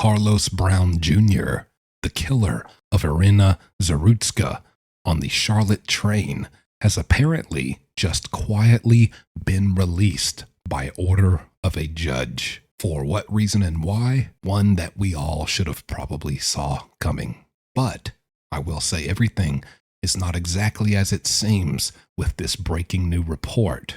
DeCarlos Brown Jr., the killer of Irina Zarutska on the Charlotte train, has apparently just quietly been released by order of a judge. For what reason and why? One that we all should have probably saw coming. But I will say everything is not exactly as it seems with this breaking new report.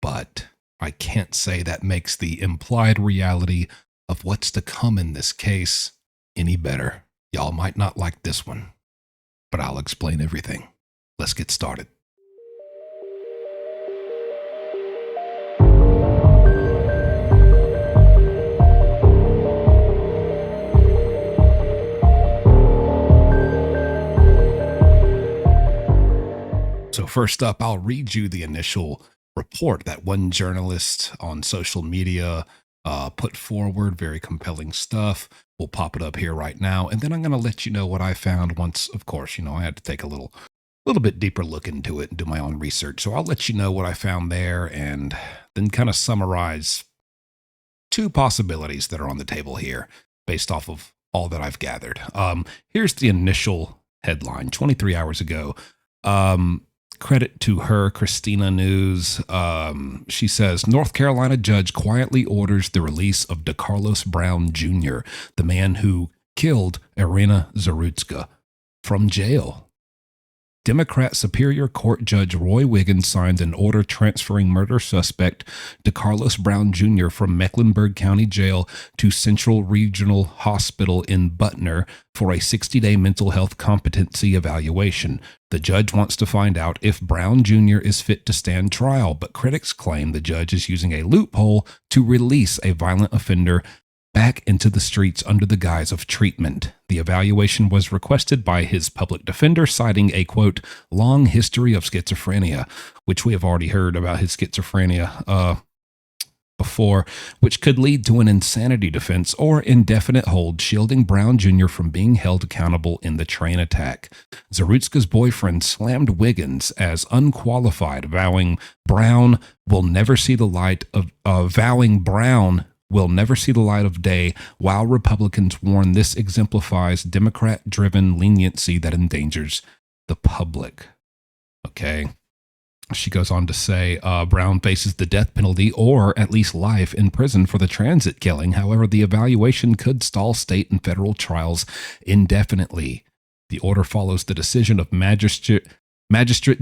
But I can't say that makes the implied reality of what's to come in this case any better. Y'all might not like this one, but I'll explain everything. Let's get started. So first up, I'll read you the initial report that one journalist on social media put forward. Very compelling stuff. We'll pop it up here right now. And then I'm going to let you know what I found once, of course, I had to take a little bit deeper look into it and do my own research. So I'll let you know what I found there and then kind of summarize two possibilities that are on the table here based off of all that I've gathered. Here's the initial headline 23 hours ago. Credit to her, Christina News. She says, North Carolina judge quietly orders the release of DeCarlos Brown Jr., the man who killed Irina Zarutska, from jail. Democrat Superior Court Judge Roy Wiggins signed an order transferring murder suspect DeCarlos Brown Jr. from Mecklenburg County Jail to Central Regional Hospital in Butner for a 60-day mental health competency evaluation. The judge wants to find out if Brown Jr. is fit to stand trial, but critics claim the judge is using a loophole to release a violent offender back into the streets under the guise of treatment. The evaluation was requested by his public defender, citing a, quote, long history of schizophrenia, which we have already heard about his schizophrenia before, which could lead to an insanity defense or indefinite hold, shielding Brown Jr. from being held accountable in the train attack. Zarutska's boyfriend slammed Wiggins as unqualified, vowing Brown will never see the light of day, while Republicans warn this exemplifies Democrat-driven leniency that endangers the public. Okay. She goes on to say Brown faces the death penalty or at least life in prison for the transit killing. However, the evaluation could stall state and federal trials indefinitely. The order follows the decision of Magistrate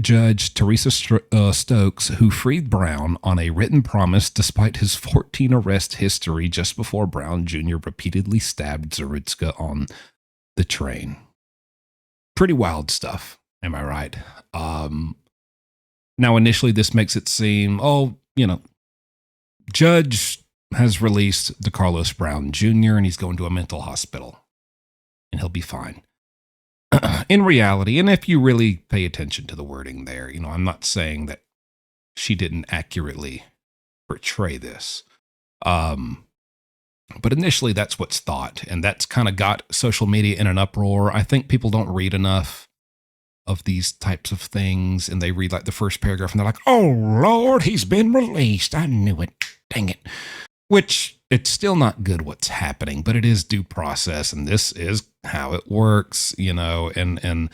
Judge Teresa Stokes, who freed Brown on a written promise despite his 14 arrest history just before Brown Jr. repeatedly stabbed Zarutska on the train. Pretty wild stuff, am I right? Now, initially, this makes it seem, judge has released DeCarlos Brown Jr. and he's going to a mental hospital and he'll be fine. In reality, and if you really pay attention to the wording there, I'm not saying that she didn't accurately portray this. But initially, that's what's thought, and that's kind of got social media in an uproar. I think people don't read enough of these types of things, and they read like the first paragraph, and they're like, oh, Lord, he's been released. I knew it. Dang it. Which, it's still not good what's happening, but it is due process, and this is how it works, and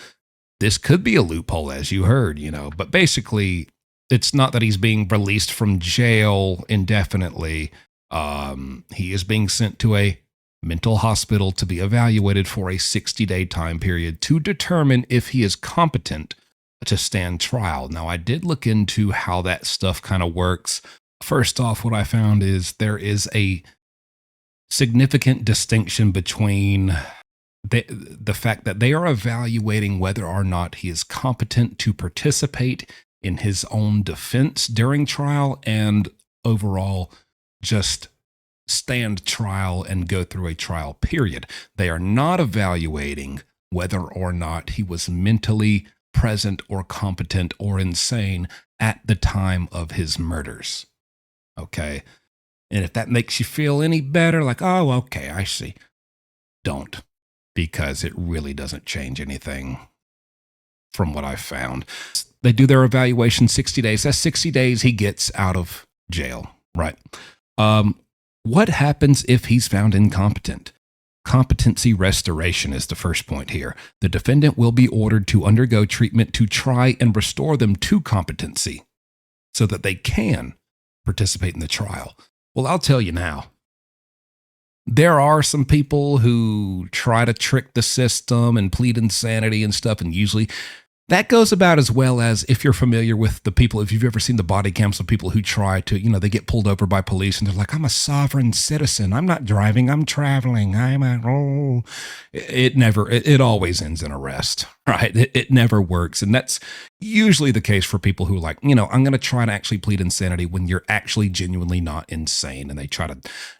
this could be a loophole, as you heard, but basically, it's not that he's being released from jail indefinitely. He is being sent to a mental hospital to be evaluated for a 60-day time period to determine if he is competent to stand trial. Now, I did look into how that stuff kind of works. First off, what I found is there is a significant distinction between the fact that they are evaluating whether or not he is competent to participate in his own defense during trial and overall just stand trial and go through a trial period. They are not evaluating whether or not he was mentally present or competent or insane at the time of his murders. Okay? And if that makes you feel any better, like, oh, okay, I see. Don't, because it really doesn't change anything from what I've found. They do their evaluation 60 days. That's 60 days he gets out of jail, right? What happens if he's found incompetent? Competency restoration is the first point here. The defendant will be ordered to undergo treatment to try and restore them to competency so that they can participate in the trial. Well, I'll tell you now, there are some people who try to trick the system and plead insanity and stuff, and usually that goes about as well as if you're familiar with the people, if you've ever seen the body cams of people who try to, they get pulled over by police and they're like, I'm a sovereign citizen. I'm not driving. I'm traveling. It always ends in arrest, right? It never works. And that's usually the case for people who are like, I'm going to try to actually plead insanity when you're actually genuinely not insane. And they try to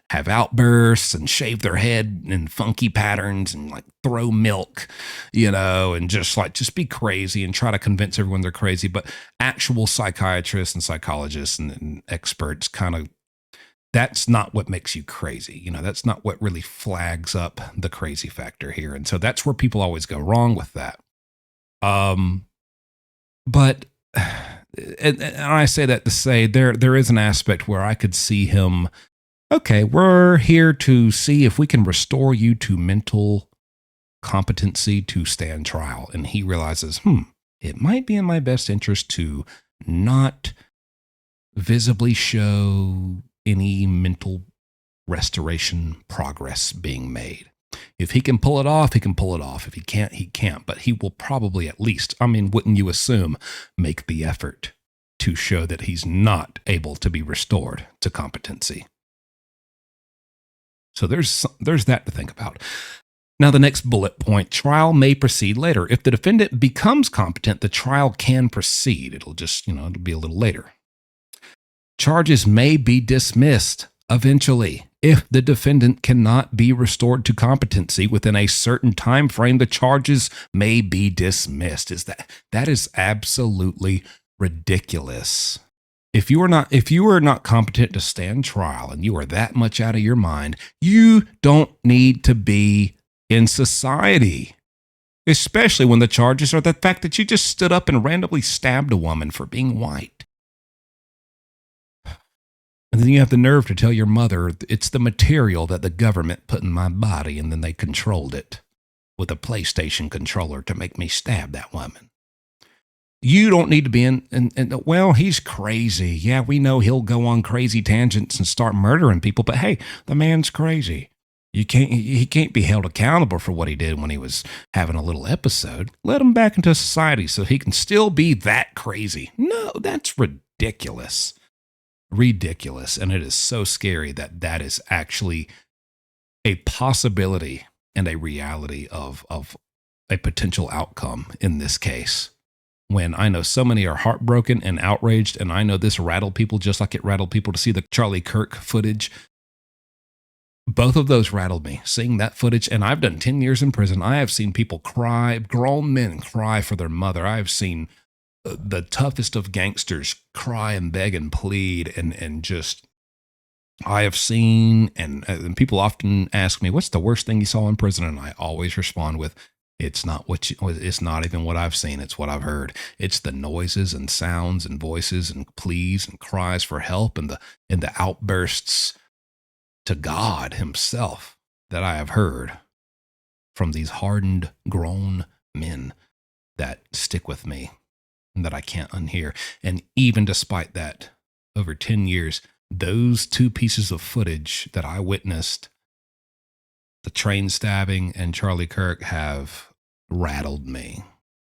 have outbursts and shave their head in funky patterns and like throw milk, and just be crazy and try to convince everyone they're crazy. But actual psychiatrists and psychologists and experts that's not what makes you crazy. That's not what really flags up the crazy factor here. And so that's where people always go wrong with that. But and I say that to say there is an aspect where I could see him, okay, we're here to see if we can restore you to mental competency to stand trial. And he realizes, it might be in my best interest to not visibly show any mental restoration progress being made. If he can pull it off, he can pull it off. If he can't, he can't. But he will probably at least, wouldn't you assume, make the effort to show that he's not able to be restored to competency. So there's that to think about. Now, the next bullet point, trial may proceed later. If the defendant becomes competent, the trial can proceed. It'll just, it'll be a little later. Charges may be dismissed eventually. If the defendant cannot be restored to competency within a certain time frame, the charges may be dismissed. That is absolutely ridiculous. If you are not competent to stand trial and you are that much out of your mind, you don't need to be in society. Especially when the charges are the fact that you just stood up and randomly stabbed a woman for being white. And then you have the nerve to tell your mother it's the material that the government put in my body and then they controlled it with a PlayStation controller to make me stab that woman. You don't need to be well, he's crazy. Yeah, we know he'll go on crazy tangents and start murdering people, but hey, the man's crazy. He can't be held accountable for what he did when he was having a little episode. Let him back into society so he can still be that crazy. No, that's ridiculous. Ridiculous. And it is so scary that is actually a possibility and a reality of a potential outcome in this case. When I know so many are heartbroken and outraged, and I know this rattled people just like it rattled people to see the Charlie Kirk footage. Both of those rattled me, seeing that footage. And I've done 10 years in prison. I have seen people cry, grown men cry for their mother. I have seen the toughest of gangsters cry and beg and plead and just, I have seen, and people often ask me, what's the worst thing you saw in prison? And I always respond with, it's not even what I've seen. It's what I've heard. It's the noises and sounds and voices and pleas and cries for help and the outbursts to God himself that I have heard from these hardened, grown men that stick with me and that I can't unhear. And even despite that, over 10 years, those two pieces of footage that I witnessed, the train stabbing and Charlie Kirk, have rattled me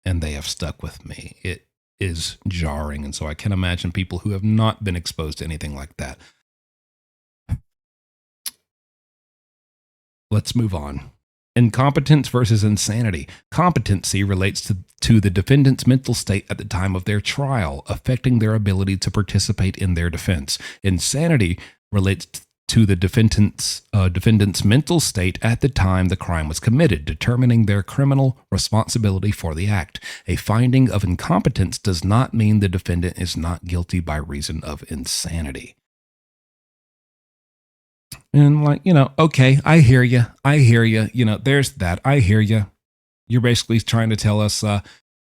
and they have stuck with me. It is jarring. And so I can imagine people who have not been exposed to anything like that. Let's move on. Incompetence versus insanity. Competency relates to the defendant's mental state at the time of their trial, affecting their ability to participate in their defense. Insanity relates to the defendant's mental state at the time the crime was committed, determining their criminal responsibility for the act. A finding of incompetence does not mean the defendant is not guilty by reason of insanity. And okay, I hear you. There's that. I hear you. You're basically trying to tell us,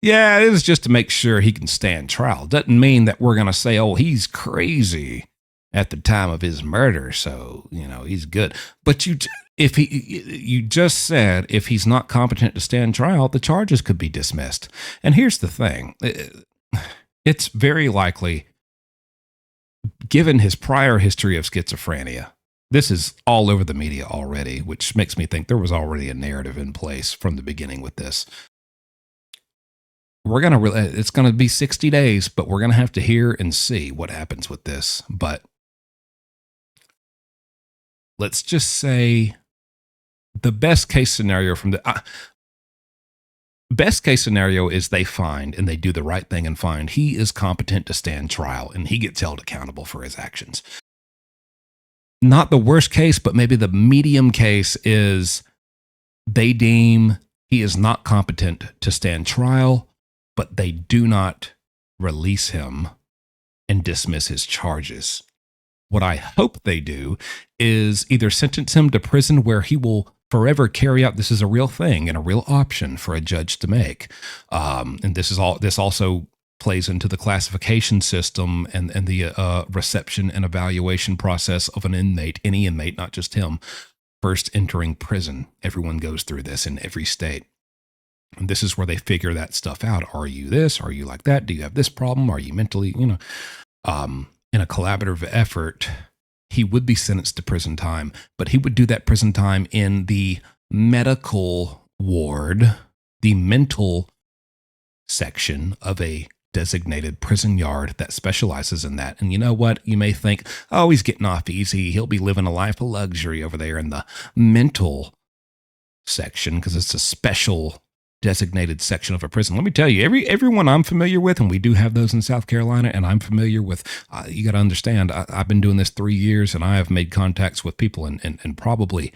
yeah, it is just to make sure he can stand trial. Doesn't mean that we're going to say, oh, he's crazy at the time of his murder, so, he's good. But if you just said if he's not competent to stand trial, the charges could be dismissed. And here's the thing. It's very likely, given his prior history of schizophrenia, this is all over the media already, which makes me think there was already a narrative in place from the beginning with this. It's going to be 60 days, but we're going to have to hear and see what happens with this. But let's just say the best case scenario best case scenario is they find, and they do the right thing and find he is competent to stand trial and he gets held accountable for his actions. Not the worst case, but maybe the medium case is they deem he is not competent to stand trial, but they do not release him and dismiss his charges. What I hope they do is either sentence him to prison where he will forever carry out. This is a real thing and a real option for a judge to make. And this also plays into the classification system and the reception and evaluation process of an inmate, any inmate, not just him, first entering prison. Everyone goes through this in every state. And this is where they figure that stuff out. Are you this? Are you like that? Do you have this problem? Are you mentally, in a collaborative effort, he would be sentenced to prison time, but he would do that prison time in the medical ward, the mental section of a designated prison yard that specializes in that. And you know what? You may think, oh, he's getting off easy. He'll be living a life of luxury over there in the mental section because it's a special designated section of a prison. Let me tell you, everyone I'm familiar with, and we do have those in South Carolina, and I'm familiar with, you got to understand, I've been doing this 3 years, and I have made contacts with people in probably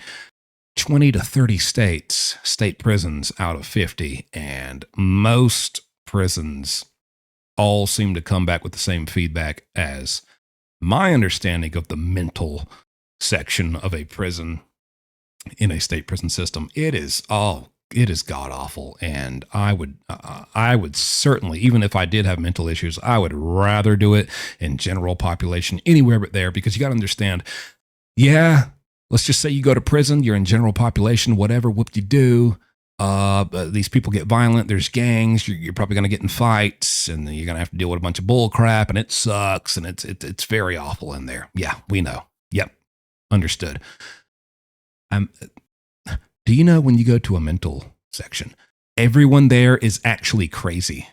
20 to 30 state prisons out of 50, and most prisons all seem to come back with the same feedback as my understanding of the mental section of a prison in a state prison system. It is god awful, and I would certainly, even if I did have mental issues, I would rather do it in general population anywhere but there, because you got to understand, let's just say you go to prison, you're in general population, whatever, whoop-de-doo. These people get violent, there's gangs, you're probably going to get in fights, and you're going to have to deal with a bunch of bull crap, and it sucks, and it's very awful in there. Yeah, we know. Yep, understood. Do you know when you go to a mental section, everyone there is actually crazy?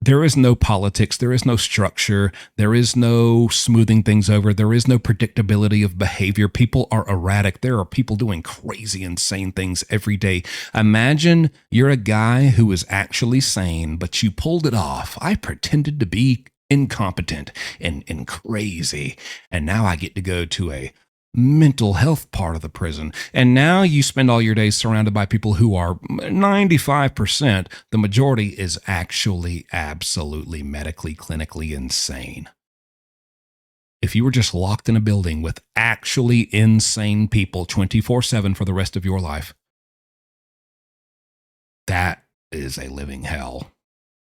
There is no politics. There is no structure. There is no smoothing things over. There is no predictability of behavior. People are erratic. There are people doing crazy, insane things every day. Imagine you're a guy who is actually sane, but you pulled it off. I pretended to be incompetent and crazy, and now I get to go to a mental health part of the prison. And now you spend all your days surrounded by people who are 95%, the majority is actually absolutely medically, clinically insane. If you were just locked in a building with actually insane people 24/7 for the rest of your life, that is a living hell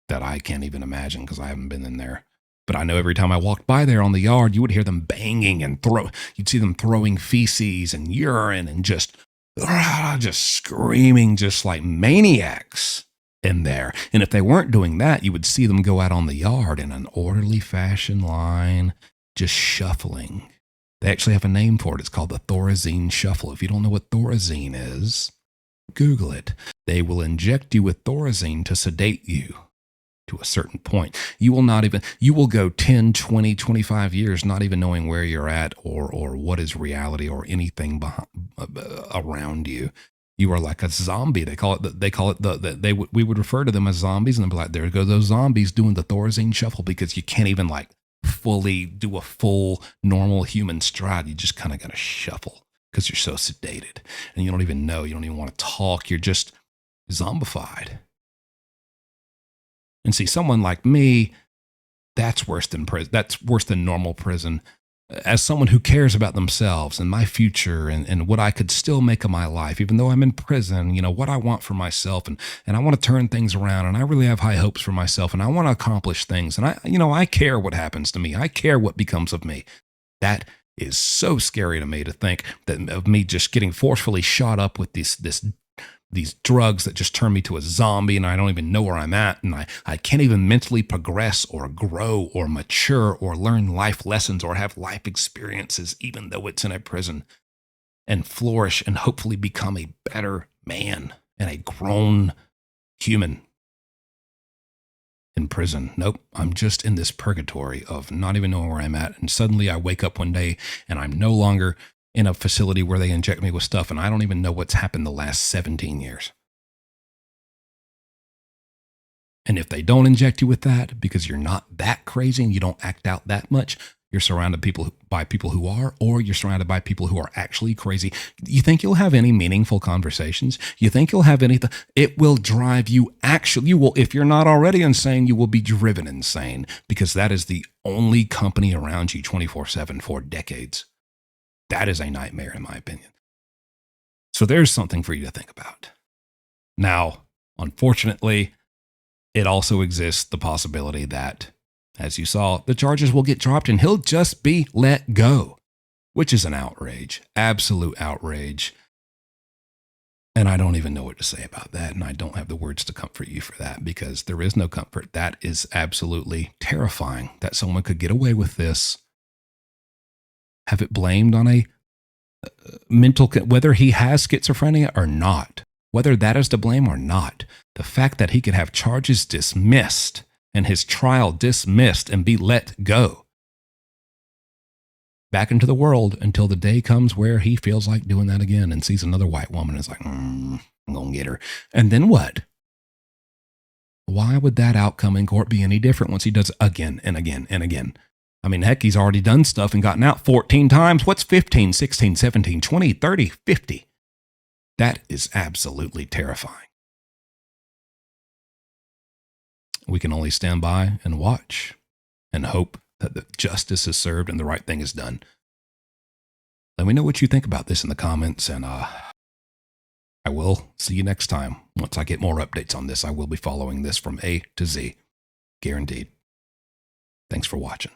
that I can't even imagine because I haven't been in there. But I know every time I walked by there on the yard, you would hear them banging and you'd see them throwing feces and urine and just screaming just like maniacs in there. And if they weren't doing that, you would see them go out on the yard in an orderly fashion line, just shuffling. They actually have a name for it. It's called the Thorazine Shuffle. If you don't know what Thorazine is, Google it. They will inject you with Thorazine to sedate you to a certain point. You will go 10, 20, 25 years not even knowing where you're at or what is reality or anything around you. You are like a zombie. We would refer to them as zombies, and they'd be like, there go those zombies doing the Thorazine Shuffle, because you can't even like fully do a full normal human stride. You just kind of got to shuffle because you're so sedated, and you don't even know. You don't even want to talk. You're just zombified. And see, someone like me, that's worse than prison. That's worse than normal prison. As someone who cares about themselves and my future and what I could still make of my life, even though I'm in prison, what I want for myself, and I want to turn things around, and I really have high hopes for myself, and I want to accomplish things. And I care what happens to me. I care what becomes of me. That is so scary to me, to think that of me just getting forcefully shot up with these drugs that just turn me to a zombie, and I don't even know where I'm at, and I can't even mentally progress or grow or mature or learn life lessons or have life experiences, even though it's in a prison, and flourish and hopefully become a better man and a grown human in prison. Nope, I'm just in this purgatory of not even knowing where I'm at, and suddenly I wake up one day and I'm no longer in a facility where they inject me with stuff, and I don't even know what's happened the last 17 years. And if they don't inject you with that because you're not that crazy and you don't act out that much, you're surrounded by people who are, or you're surrounded by people who are actually crazy. You think you'll have any meaningful conversations? You think you'll have anything? It will drive you, you will, if you're not already insane, you will be driven insane, because that is the only company around you 24/7 for decades. That is a nightmare, in my opinion. So there's something for you to think about. Now, unfortunately, it also exists the possibility that, as you saw, the charges will get dropped and he'll just be let go, which is an outrage, absolute outrage. And I don't even know what to say about that. And I don't have the words to comfort you for that, because there is no comfort. That is absolutely terrifying that someone could get away with this, have it blamed on a mental, whether he has schizophrenia or not, whether that is to blame or not. The fact that he could have charges dismissed and his trial dismissed and be let go back into the world until the day comes where he feels like doing that again and sees another white woman and is like, I'm going to get her. And then what? Why would that outcome in court be any different once he does it again and again and again? I mean, heck, he's already done stuff and gotten out 14 times. What's 15, 16, 17, 20, 30, 50? That is absolutely terrifying. We can only stand by and watch and hope that the justice is served and the right thing is done. Let me know what you think about this in the comments, and I will see you next time. Once I get more updates on this, I will be following this from A to Z. Guaranteed. Thanks for watching.